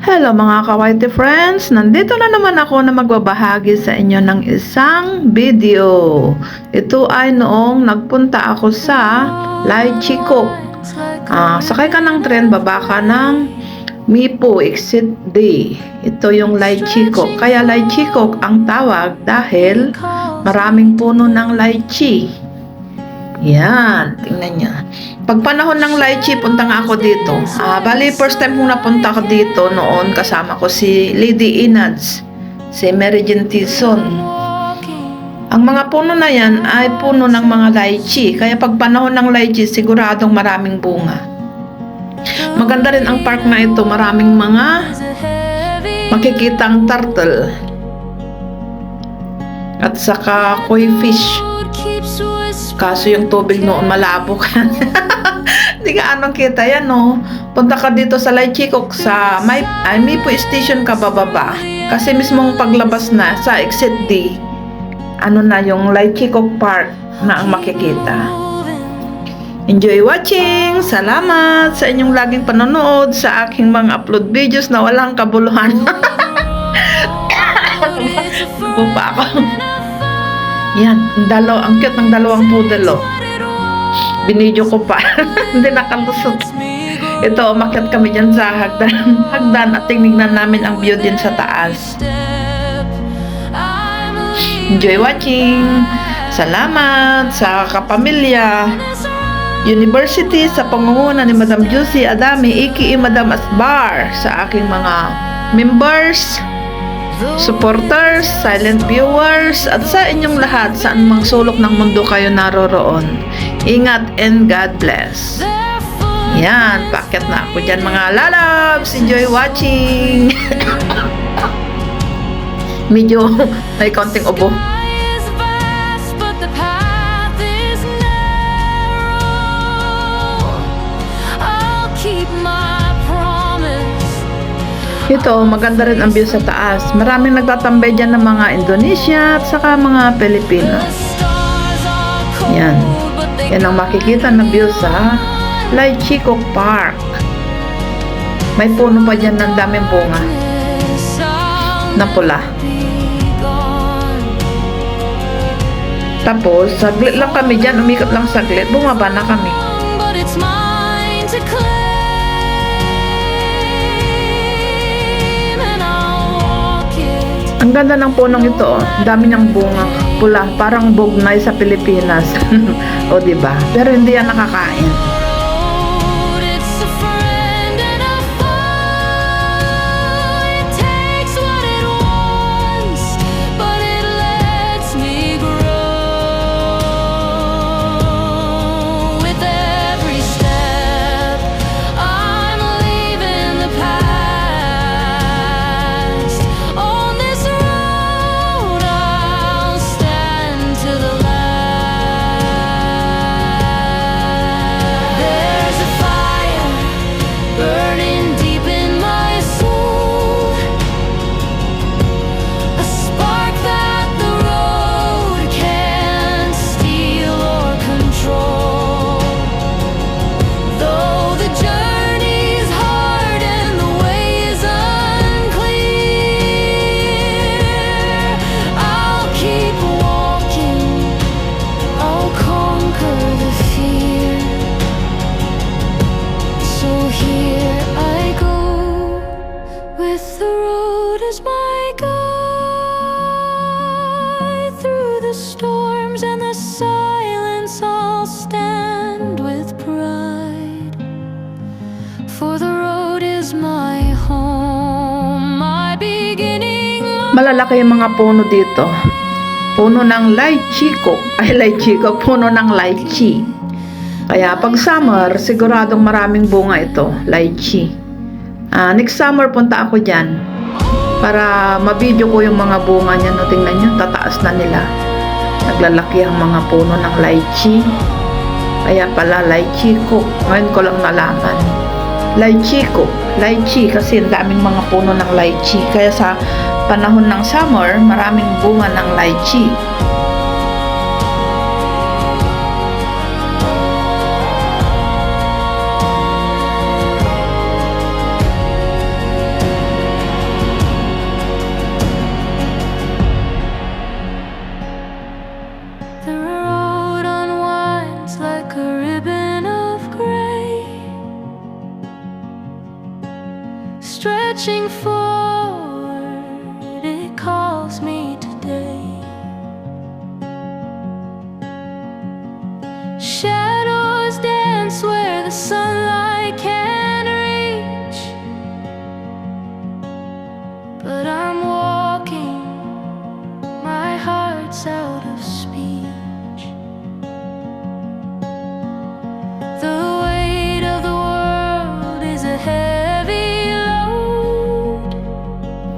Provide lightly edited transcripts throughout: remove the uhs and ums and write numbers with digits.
Hello mga kawaiti friends! Nandito na naman ako na magbabahagi sa inyo ng isang video. Ito ay noong nagpunta ako sa Lychee Cook. Sakay ka ng tren, baba ka ng Mipo Exit D. Ito yung Lychee Cook. Kaya Lychee Cook ang tawag dahil maraming puno ng lychee. Yan, tingnan nyo. Pag panahon ng lychee, punta nga ako dito. Bali, first time kong napunta ako dito noon, kasama ko si Lady Inads, si Mary Jean Tison. Ang mga puno na yan ay puno ng mga lychee. Kaya pag panahon ng lychee, siguradong maraming bunga. Maganda rin ang park na ito. Maraming mga makikitang turtle. At saka koi fish. Kaso yung tubig noon malabo ka. Hindi ka anong kita yan, no? Punta ka dito sa Lychee Cook sa Mipo Station ka bababa. Kasi mismong paglabas na sa Exit D, ano na yung Lychee Cook Park na ang makikita. Enjoy watching! Salamat sa inyong laging panonood sa aking mga upload videos na walang kabuluhan. Bupa ako. Yan, ang cute ng dalawang poodle. Binidyo ko pa. Hindi nakalusot. Ito, umakyat kami dyan sa hagdan at tingnan namin ang view din sa taas. Enjoy watching! Salamat sa kapamilya University sa pangunguna ni Madam Juicy Adami, aka Madam Asbar, sa aking mga members, supporters, silent viewers, at sa inyong lahat sa anumang sulok ng mundo kayo naroroon. Ingat and God bless. Yan, paket na ako dyan mga lalabs. Enjoy watching. Medyo may konting ubo. Ito, maganda rin ang view sa taas. Maraming nagtatambay dyan ng mga Indonesia at saka mga Pilipino. Yan. Yan ang makikita na view sa Lychee Cook Park. May puno pa dyan ng daming bunga na pula. Tapos, saglit lang kami dyan. Umikot lang saglit. Bumaba na kami. Ang ganda ng punong ito, dami niyang bunga, pula, parang bugnay sa Pilipinas. O diba? Pero hindi yan nakakain. Malalaki yung mga puno dito. Puno ng Lychee Cook. Lychee Cook, puno ng lychee. Kaya pag summer, siguradong maraming bunga ito, lychee. Next summer, punta ako dyan para mabidyo ko yung mga bunga niya. No, tingnan nyo, tataas na nila. Naglalaki ang mga puno ng lychee. Kaya pala, Lychee Cook. Ngayon ko lang nalaman. Lychee Cook. Lychee kasi ang daming mga puno ng lychee. Kaya sa panahon ng summer, maraming bunga ng lychee. stretching forward, it calls me today. Shadows dance where the sunlight can't reach, but I'm walking, my heart's out of speech. The weight of the world is a heavy load.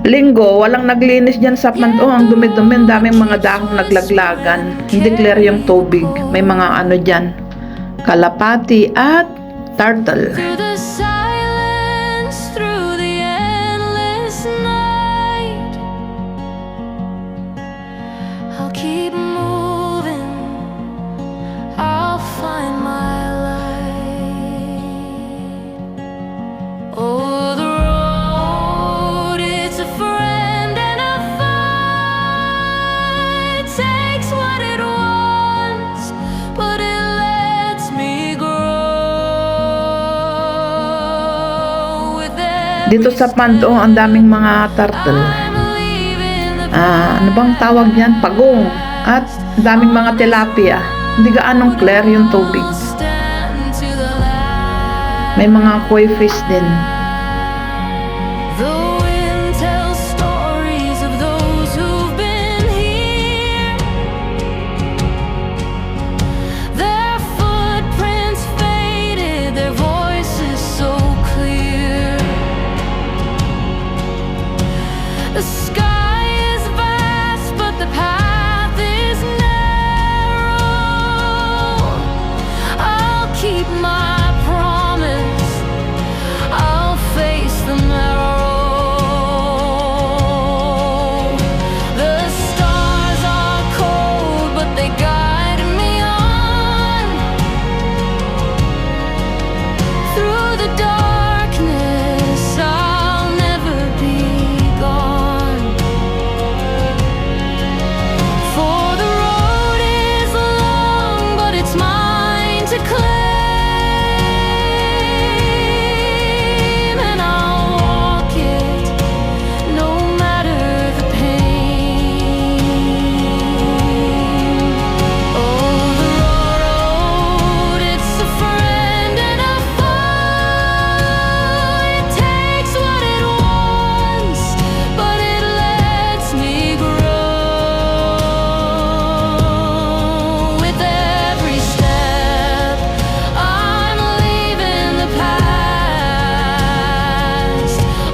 Linggo, walang naglinis dyan sa Pando. Ang dumi-dumi, ang daming mga dahong naglaglagan. Hindi clear yung tubig. May mga ano dyan, kalapati at turtle. Through the silence, through the endless night, I'll keep moving, I'll find my light. Oh, the road, it's a friend and a fight. Takes what it wants, but it lets me grow. With Dito every sa Pando, ang daming mga turtle. I'm leaving the Ano bang tawag yan? Pagong. At ang daming mga tilapia. Hindi gaanong clear yung tubig. stand to the light. May mga koi fish din. The wind tells stories of those who've been here. Their footprints faded, their voices so clear. The sky is vast, but the path is narrow. I'll keep my promise, I'll face the marrow. The stars are cold, but they guide me on. Through the darkness, I'll never be gone. For the road is long, but it's mine to claim, and I'll walk it, no matter the pain. Oh, the road, it's a friend and a foe. It takes what it wants, but it lets me grow. With every step, I'm leaving the past.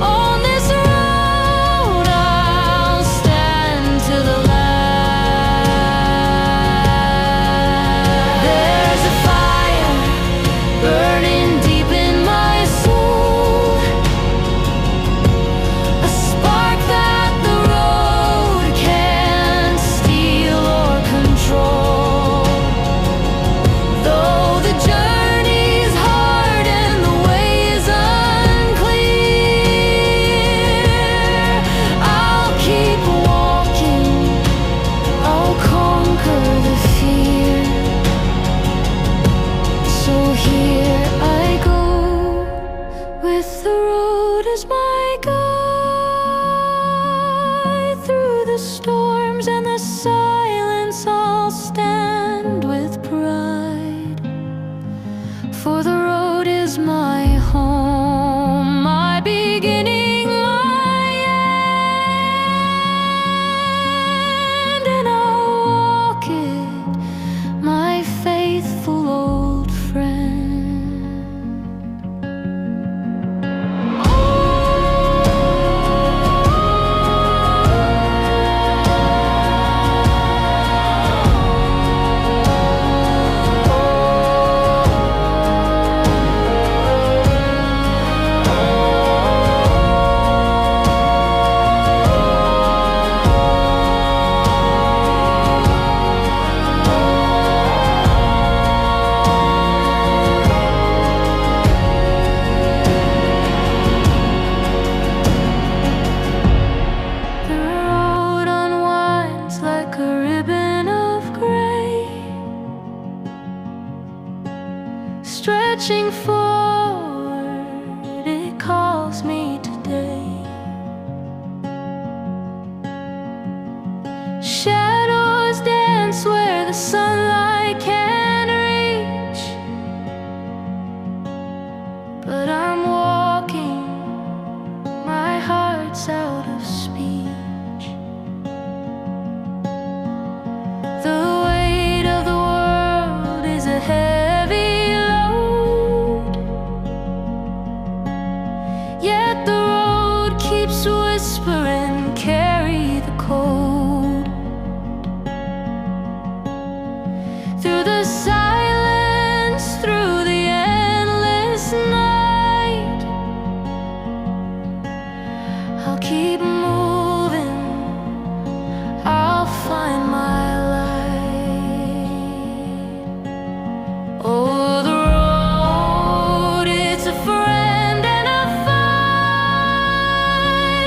On this road, I'll stand to the light. There's a fire burning deep in my soul, a spark that the road can't steal or control. Though the journey's hard and the way is unclear, I'll keep walking, I'll conquer the fear. So here I go, with the road as my guide. Through the storms and the silence, I'll stand with pride. For the road is my home, my beginning, my end, and I'll walk it, my faithful old friend. sunlight can reach. But I'm walking, my heart's out of speech. The weight of the world is a heavy load, yet the road keeps whispering, carry the cold. Through the silence, through the endless night, I'll keep moving, I'll find my light. Oh, the road, it's a friend and a fight.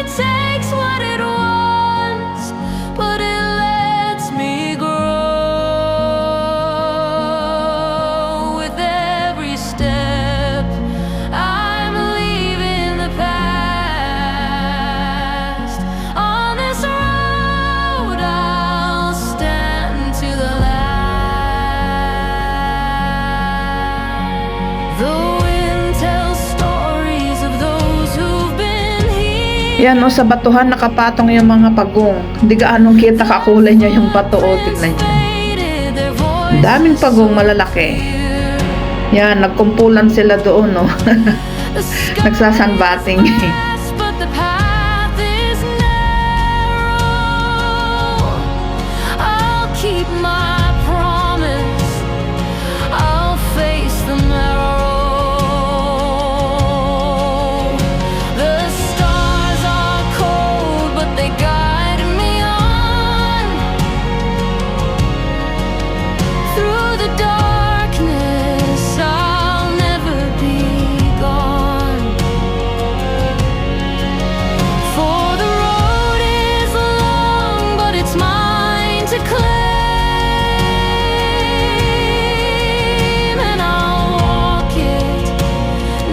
Takes what it wants, but it lets me grow. With every step, I'm leaving the past. On this road, I'll stand to the last. The wind tells stories of those who've been here. Yan o, sa batuhan nakapatong yung mga pagong. Hindi gaanong kita kakulay niya yung bato o. Tignan niyo. Daming pagong malalaki. Yan, nagkumpulan sila doon no. Nagsasanbating. But the path is narrow. I'll keep my promise, I'll face the marrow. The stars are cold, but they guide me on. Through the darkness, I'll never be gone. For the road is long, but it's mine to claim, and I'll walk it,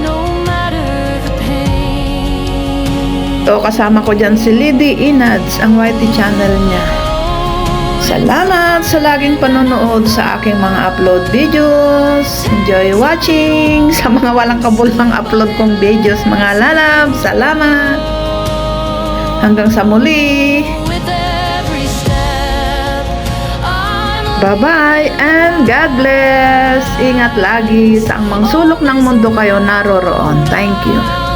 no matter the pain. So, kasama ko dyan si Lidy Inads, ang YT channel niya. Salamat sa laging panonood sa aking mga upload videos. Enjoy watching sa mga walang kabulang upload kong videos, mga lalab. Salamat. Hanggang sa muli. With every step, I'm Bye-bye and God bless. Ingat lagi sa ang mga sulok ng mundo kayo naroroon. Thank you.